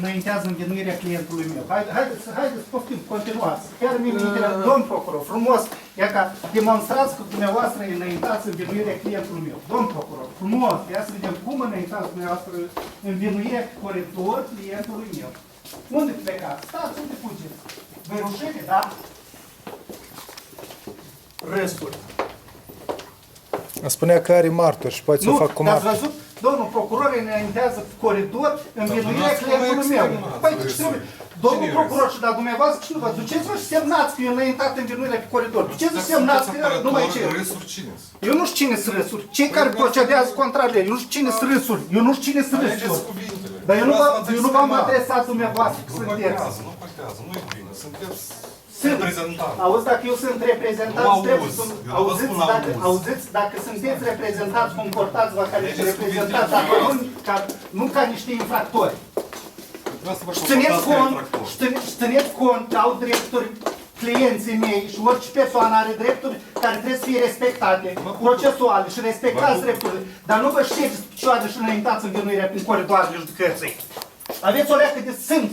înaintează învinuirea clientului meu. Haideți, poftim, continuați. Chiar mi-e interesat, domn procuror, frumos, ia ca demonstrați că dumneavoastră înaintați învinuirea clientului meu. Domn procuror, frumos, ia să vedem cum înaintați dumneavoastră învinuirea corector clientului meu. Unde plecați? Stați, unde fugeți? Vă rușine, da? Râsuri. Îmi spunea că are martori și poate să o fac cu Nu, martori. ați văzut? Domnul procuror înaintează coridor învinuirea clientului meu. Păi, ce trebuie? Domnul procuror și da dumneavoastră, ce nu vă duceți-vă și semnați că eu înaintat învinuirea pe coridor. Duceți-vă și semnați că nu mai cer. Eu nu știu cine sunt râsuri. Cei care procedează contrar legii. Eu nu știu cine sunt râsuri. Eu nu știu cine sunt râsuri. Dar eu nu v-am adresat dumneavoastră că sunteți. Nu contează, nu e bine. Sunteți Sunt. reprezentant. Auzi, dacă eu sunt reprezentant, auziți, dacă sunteți reprezentați, comportați-vă ca niște reprezentanți, dacă nu ca niște infractori. Țineți cont că au drepturi clienții mei și orice persoană are drepturi care trebuie să fie respectate, procesuale și respectați drepturile, dar nu vă știți picioare și înaintați învinuirea prin coridoarele judecății. Aveți o leacă de simț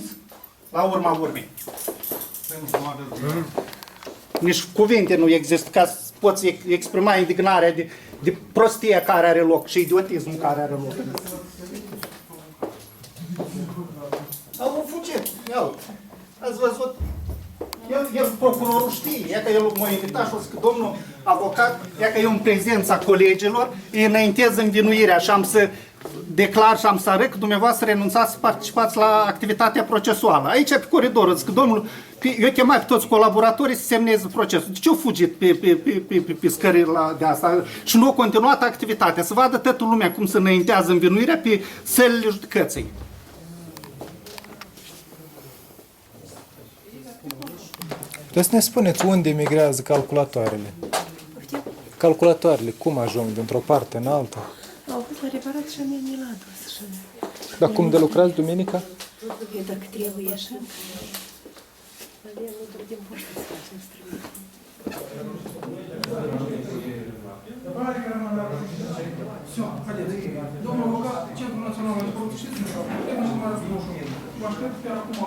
la urma urmei. Nici cuvinte nu există ca să poți exprima indignarea de prostia care are loc și idiotismul care are loc. Au fugit, iau. Ați văzut? El, procurorul știe, ia că el m-a invitat și a zis că domnul avocat, ia că eu în prezența colegilor îi înaintez învinuirea și am să declar și am să arăt că dumneavoastră renunțați să participați la activitatea procesuală. Aici pe coridor, zic că domnul, eu chemai pe toți colaboratorii să semneze procesul. De ce au fugit pe scările de asta și nu au continuat activitatea? Să vadă toată lumea cum se înaintează învinuirea pe sălile judecății. Puteți să ne spuneți unde migrează calculatoarele? Calculatoarele, cum ajung dintr-o parte în alta? Au fost la reparat și mie l-a dus. Dar cum de lucrați duminica? Eu dacă trebuie așa, avem într-o timp poate să facem străbună. Все, haideți. Domnul avocat, Centrul Național de Producție și Sindicat, putem să mai răspunde. Vă aștept chiar acum.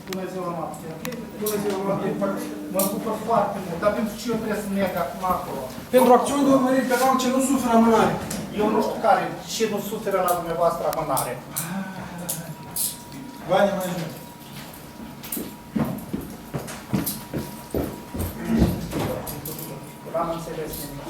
Bună ziua noastră. Bună ziua noastră. Mă bucur foarte mult, dar pentru ce eu trebuie să merg acum acolo? Pentru acțiuni de urmărire penal ce nu suferă amânare. Eu nu știu care, ce nu suferă la dumneavoastră amânare. Vania mai ajunge. N-am înțeles nimic.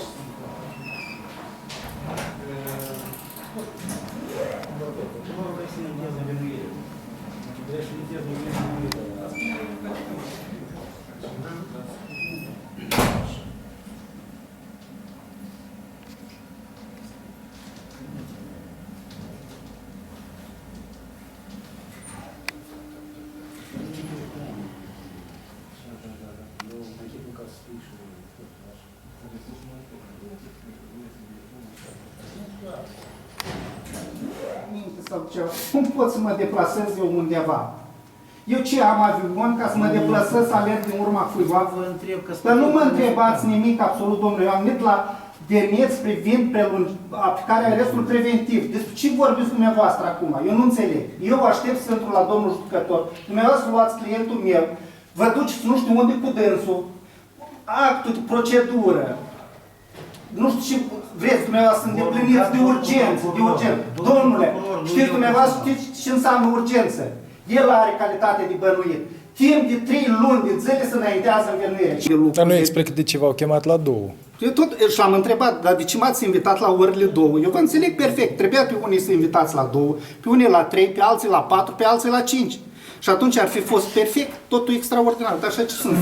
Sau ceva. Cum pot să mă deplasez eu undeva? Eu ce am avion ca să mă deplasez, să alerg din urma cuiva? Dar nu mă întrebați nimic absolut, domnule. Eu am venit la demers privind aplicarea arestului preventiv. Despre ce vorbiți dumneavoastră acum? Eu nu înțeleg. Eu aștept să intru la domnul judecător. Dumneavoastră luați clientul meu, vă duceți nu știu unde cu dânsul, actul de procedură. Nu știu ce vreți dumneavoastră să îndepliniți de urgență, Domnule, știți dumneavoastră ce înseamnă urgență? El are calitate de bănuit. Timp de 3 luni de zile să înaintează învinuirea. Dar nu explică de ce v-au chemat la 2. Eu tot și l-am întrebat, dar de ce m-ați invitat la orele 2? Eu vă înțeleg perfect. Trebuia pe unii să invitați la 2, pe unii la 3, pe alții la 4, pe alții la 5. Și atunci ar fi fost perfect, totul extraordinar. Dar așa ce sunt?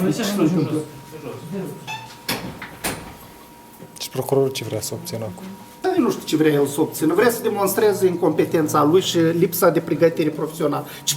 Și procurorul ce vrea să obțină acum? Dar eu nu știu ce vrea el să obțină. Vrea să demonstreze incompetența lui și lipsa de pregătire profesională. Ce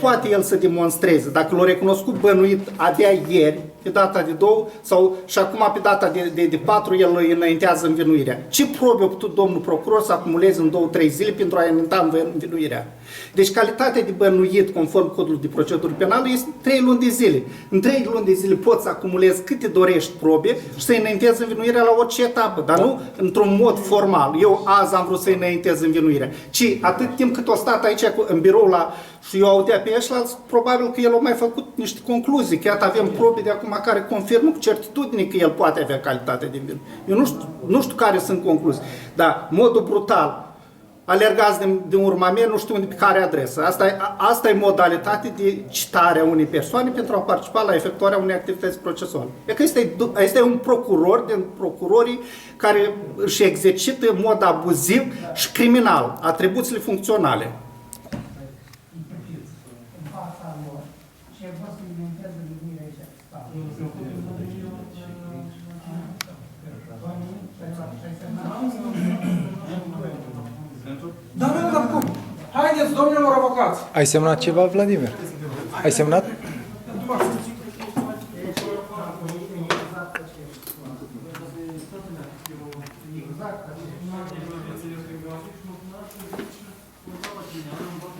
poate el să demonstreze? Dacă l-a recunoscut bănuit abia ieri, pe data de 2 sau și acum pe data de 4 el înaintează învinuirea. Ce probe a putut domnul procuror să acumuleze în 2-3 zile pentru a înainta învinuirea? Deci calitatea de bănuit conform codului de procedură penală este 3 luni de zile. În 3 luni de zile poți să acumulezi câte dorești probe și să înaintezi învinuirea la orice etapă, dar nu într-un mod formal. Eu azi am vrut să înaintez învinuirea, ci atât timp cât o stat aici în birou și eu audea pe ăștia, probabil că el a mai făcut niște concluzii, că iată avem probe de acum care confirmă cu certitudine că el poate avea calitate de vin. Eu nu știu care sunt concluzii, dar modul brutal, alergați din urma mea, nu știu pe care adresă. Asta e modalitate de citare a unei persoane pentru a participa la efectuarea unei activități procesuale. E că este un procuror din procurorii care își exercită în mod abuziv și criminal atribuțiile funcționale. Da, dar cum? Haideți, domnilor avocați! Ai semnat ceva, Vladimir? Ai semnat?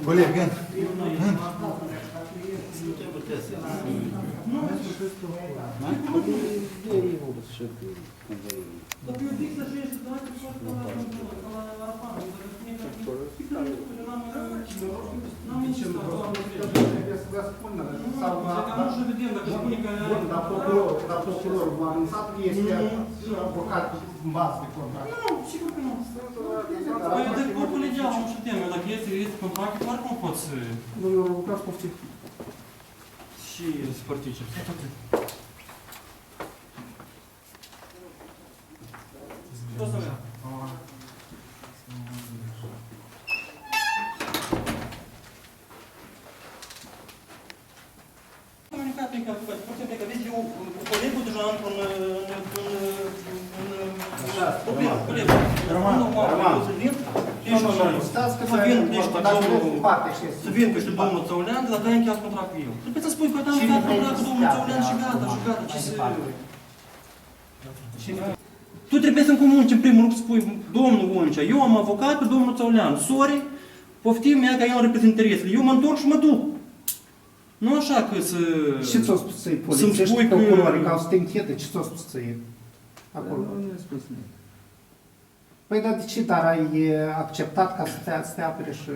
Coleg, gând. Dar procurorul v-a anunțat că este avocat în bază de contract. Nu, sigur că nu. Păi, de corpul legal, nu știu teme, dacă este contract, clar cum poți să... Domnilor avocați, poftim. Și să participi. Tot să merg. Comunicat pe care, că vezi, eu, colegul deja într-un problemă. Să vin peste domnul Țăulean, dacă ai încheiat contract cu el. Trebuie să spui că am încheiat contract cu domnul Țăulean și gata, ce să... Tu trebuie să-mi comunici în primul rând să spui, domnul Oncea, eu am avocat pe domnul Țăulean, sorry, poftim mea că el reprezintă interesele, eu mă întorc și mă duc. Nu așa că să... Ce ți-au spus să-i polițiești procurorii, că au să te închete? Ce ți-au spus să-i acolo? Nu mi-a spus nimic. Păi, dar de ce? Dar ai acceptat ca să te apere și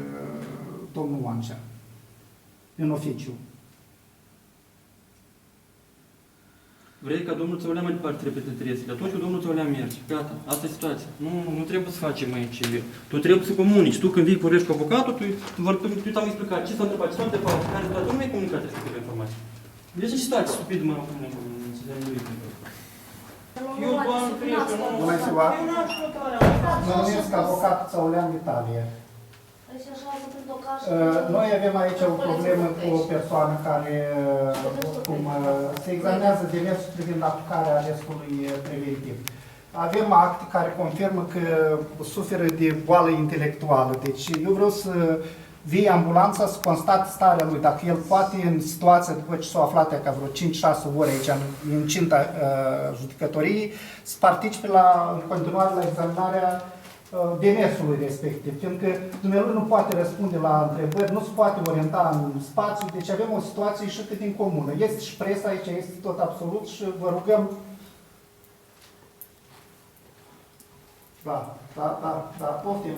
domnul Oancea în oficiu? Vrei ca domnul Țăulean mai departe repete interesele. Atunci când domnul Țăulean merge, gata, asta e situația. Nu trebuie să facem aici. Tu trebuie să comunici. Tu când vii vorbești cu avocatul, tu ți-am explicat ce s-a întâmplat, ce s-a întâmplat, care situație. Nu mi-ai comunicat aceste informații. Deci ce situație stupidă mă pune cu eu doar crește, nu... Bună ziua! Eu n-am și notarea. Mă numesc avocat Țăulean Vitalie. Noi avem aici o problemă cu o persoană care se examinează demersul privind aplicarea arestului preventiv. Avem acte care confirmă că suferă de boală intelectuală. Deci eu vreau să vii ambulanța să constat starea lui. Dacă el poate în situația, după ce s-a aflat ca vreo 5-6 ore aici în incinta judecătoriei, să participe în continuare la examinarea demersului respectiv, fiindcă dumnealui nu poate răspunde la întrebări, nu se poate orienta în spațiu, deci avem o situație ieșită din comună. Este și presa aici, este tot absolut și vă rugăm. Da, poftim.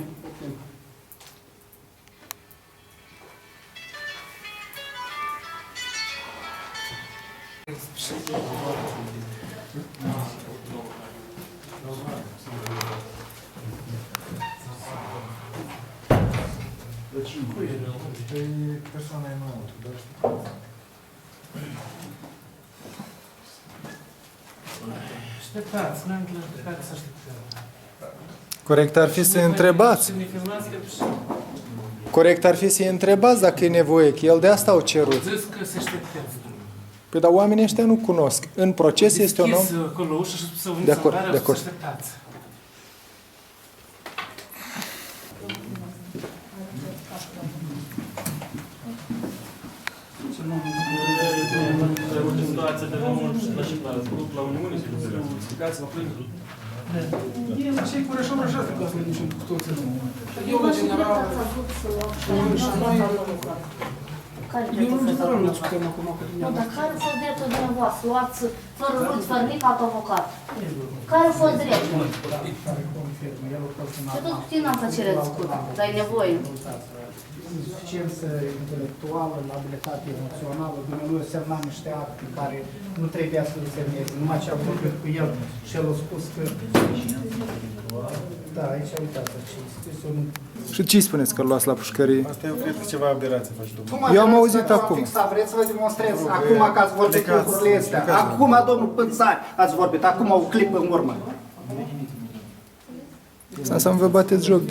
Persoana e înăuntru, dar Așteptați, n-am care să așteptăm. Corect ar fi să întrebați. Să ne filmați că... Corect ar fi să-i întrebați dacă e nevoie, că el de asta au cerut. Zis că se așteptează. Păi dar oamenii ăștia nu cunosc. În proces este un om... Deschis acolo ușa și să De acord, de acord. să așteptați. Să nu situația de domnul la și la Uniune, Explicați-vă, plângă. E la cei cu reșoară așa de clasă, nici cu toți. Eu, la general, și noi... Eu nu general nu discutăm acum cu Nu, dumneavoastră. dar care a fost dreptul dumneavoastră? Luați fără ruți, fără nici alt avocat. Care a fost dreptul? Și tot cu tine am făcere discut, dar e nevoie. Suficiență intelectuală, abilitate emoțională, dumneavoastră semna niște acte care nu trebuia să le semneze. Numai ce am vorbit cu el și el a spus că... Da, aici uitați ce scris nu... Și ce spuneți că îl luați la pușcărie? Asta eu cred că ceva aberație faci, domnule. Eu am auzit acum. Vreți să vă demonstrez acum că ați vorbit lucrurile astea. Acum, domnul Pânțari, ați vorbit. Acum o clipă în urmă. Să vă bateți joc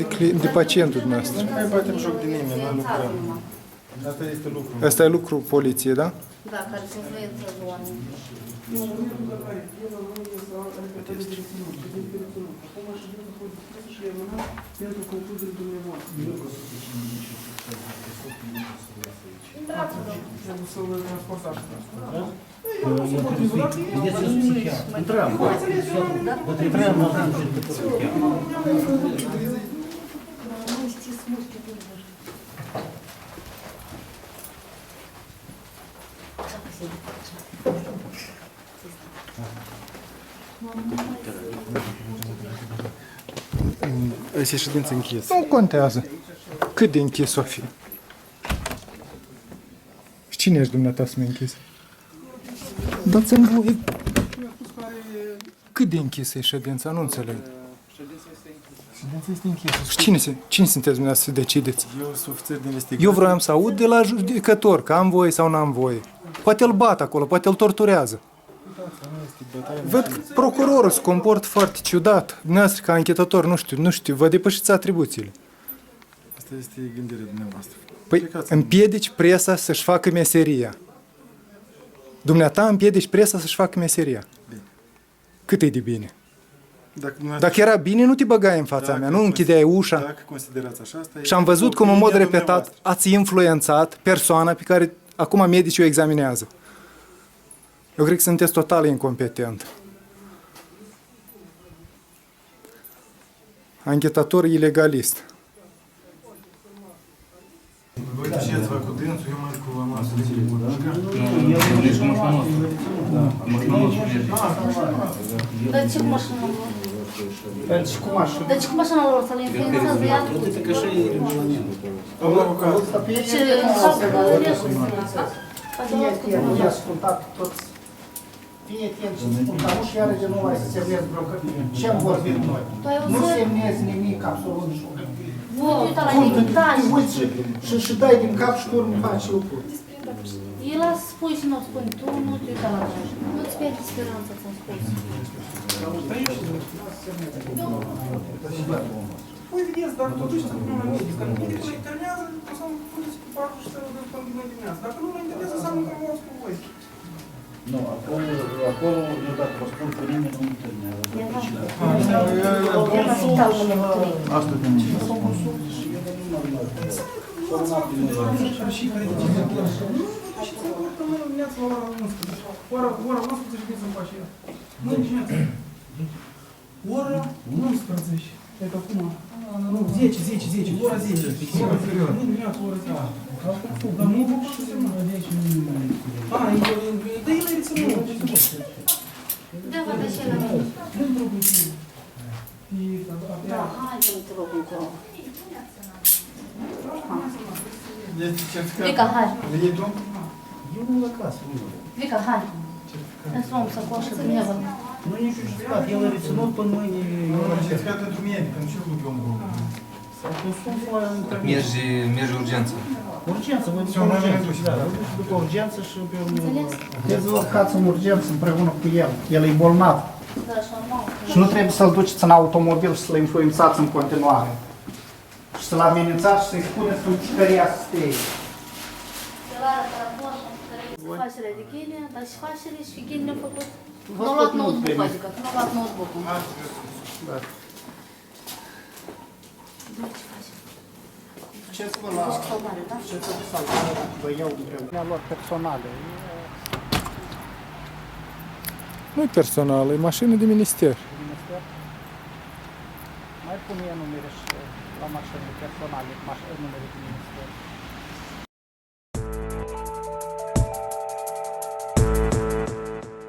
de pacientul dumneavoastră. Nu mai batem joc de nimeni, noi lucrăm. Asta este lucru. Asta e lucru poliției, da? Da, care să influență oamenii. Pentru concluziile dumneavoastră. Intrați-vă. Trebuie să vă transportați. Este ședință închisă. Nu contează. Cât de închis o fi? Și cine ești dumneata să mă închis? Dați-mi voie. Cât de închisă e ședința? Nu înțeleg. Ședința este închisă. Și cine sunteți dumneavoastră să decideți? Eu sunt ofițer de investigație. Eu vreau să aud de la judecător că am voie sau n-am voie. Poate îl bat acolo, poate îl torturează. Văd că procurorul se comportă foarte ciudat. Dumneavoastră, ca anchetător, nu știu, vă depășiți atribuțiile. Asta este gândirea dumneavoastră. Păi, împiedici presa să-și facă meseria. Dumneata împiedici presa să-și facă meseria. Bine. Cât e de bine? Dacă Dacă era bine, nu te băgai în fața mea, nu închideai ușa. Dacă considerați așa, asta e... Și am văzut cum în mod repetat ați influențat persoana pe care acum medicii o examinează. Eu cred că sunteți total incompetent. Anchetator ilegalist. Voi duceți-vă cu dânsul, eu merg cu amasul. Dar ce cu mașina lor? Deci cu mașină. Dar ce cu mașina lor? Să le influențează ea? Domnul avocat. Ce înseamnă restul? Fie atent, i-a ascultat toți. Fie atent ce spun, dar nu și iară de nou ai să semnezi vreo hârtie. Ce am vorbit noi? Nu semnezi nimic, absolut nimic. Uita la Cum te limitaje. uiți și dai din cap și pe urmă faci lucruri. El a spus și nu spune, tu nu te uita la noi. Nu-ți pierde speranța, ți-am spus. Păi, vedeți, dacă vă duceți acum la medic, dacă medicul vă internează, o să puneți cu parcul și să vă dăm din internează. Dacă nu vă internează, înseamnă că v-ați cu voi. Nu, acolo, eu dacă vă spun că nimeni nu internează. Asta de nici. Și care zice, și să vă că mâine dimineața la ora 11. Ora 11 știți să-mi faci ea. Mâine dimineața. Ora 11. Cred că acum. Nu, 10. Ora 10. Mâine dimineața, ora 10. Dar nu vă pot să semnă. Dar el e să nu. Da, vă și la mine. Nu-mi trebuie să Da, hai să te rog încolo. Vica, hai. Eu nu la casă. Vica, hai. Îți luăm sacoșă din nevă. Nu e niciun justificat. El a reținut până mâine. Eu am certificat pentru medic, nu știu cum eu mă S-a consum foaia în termen. Merge urgență. Urgență, voi Eu după n-am urgență. venit, Da, da. vă duci după urgență și pe urmă. Înțeles? Trebuie să vă urcați în urgență împreună cu el. El e bolnav. Da, și normal. Și nu trebuie să-l duceți în automobil și să-l influențați în continuare. Și să-l amenințați și să-i spuneți în pușcăria să stea. Facerea de ghine, dar și facerea și ghine a făcut. Vă Nu a luat spun notebook, bine. adică nu a luat notebook-ul. Da. Ce să vă la... Deci salvare, da? Ce să vă salvare? Vă iau împreună. Mi-a luat personale. Nu e personal, e mașină de minister. Minister? Mai pune numere și la mașinile personale, numere de minister.